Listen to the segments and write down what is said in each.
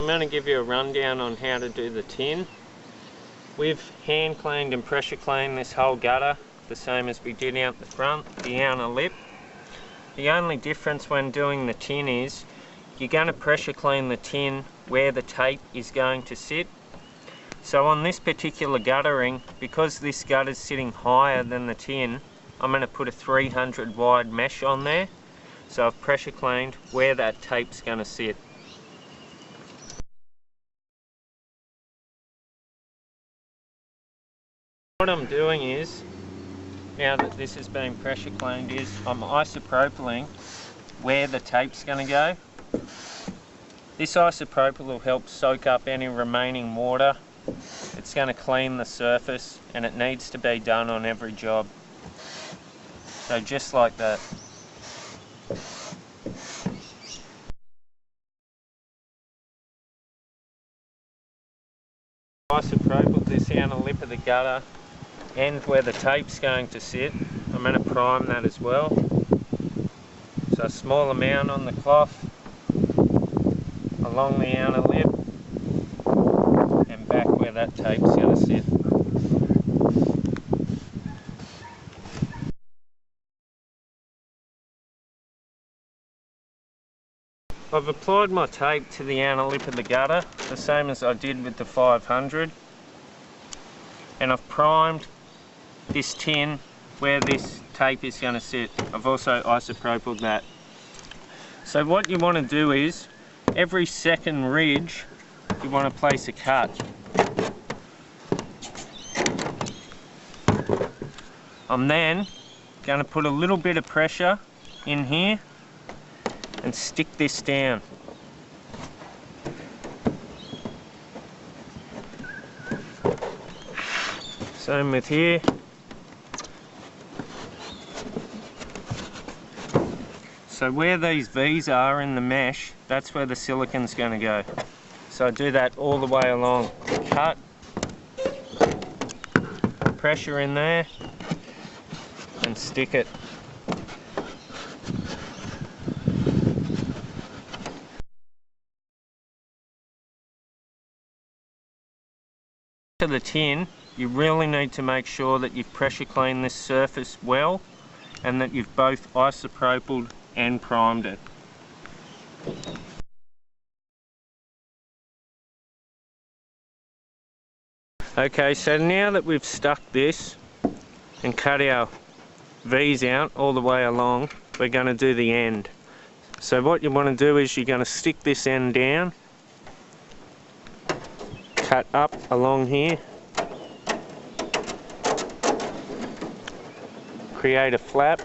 going to give you a rundown on how to do the tin. We've hand cleaned and pressure cleaned this whole gutter, the same as we did out the front, the outer lip. The only difference when doing the tin is you're going to pressure clean the tin where the tape is going to sit. So on this particular guttering, because this gutter is sitting higher than the tin, I'm going to put a 300 wide mesh on there. So I've pressure cleaned where that tape's going to sit. What I'm doing is, now that this has been pressure cleaned, is I'm isopropiling where the tape's going to go. This isopropyl will help soak up any remaining water. It's going to clean the surface, and it needs to be done on every job. So just like that. Isopropyl this outer lip of the gutter and where the tape's going to sit. I'm going to prime that as well. So a small amount on the cloth along the outer lip and back where that tape's going to sit. I've applied my tape to the outer lip of the gutter, the same as I did with the 500, and I've primed this tin where this tape is going to sit. I've also isopropyled that. So what you want to do is, every second ridge, you want to place a cut. I'm then going to put a little bit of pressure in here and stick this down. Same with here. So where these V's are in the mesh, that's where the silicon's going to go. So I do that all the way along. Cut, pressure in there, and stick it. To the tin, you really need to make sure that you've pressure cleaned this surface well and that you've both isopropyled and primed it. Okay, so now that we've stuck this and cut our V's out all the way along, we're going to do the end. So what you want to do is you're going to stick this end down, cut up along here, create a flap,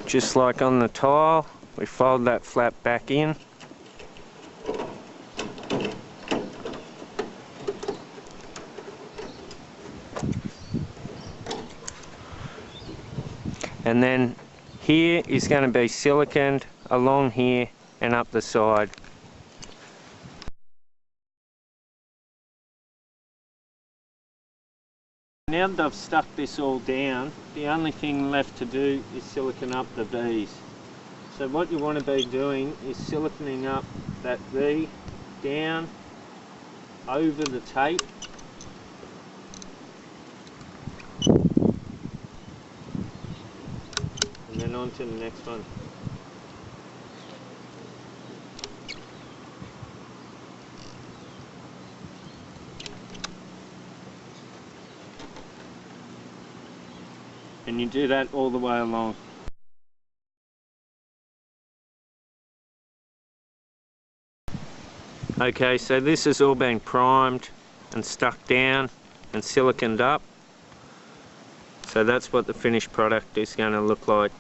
just like on the tile. We fold that flap back in, and then here is going to be siliconed along here and up the side. Now that I've stuck this all down, the only thing left to do is silicon up the V's. So what you want to be doing is siliconing up that V down over the tape. And then on to the next one. And you do that all the way along. Okay, so this has all been primed and stuck down and siliconed up. So that's what the finished product is going to look like.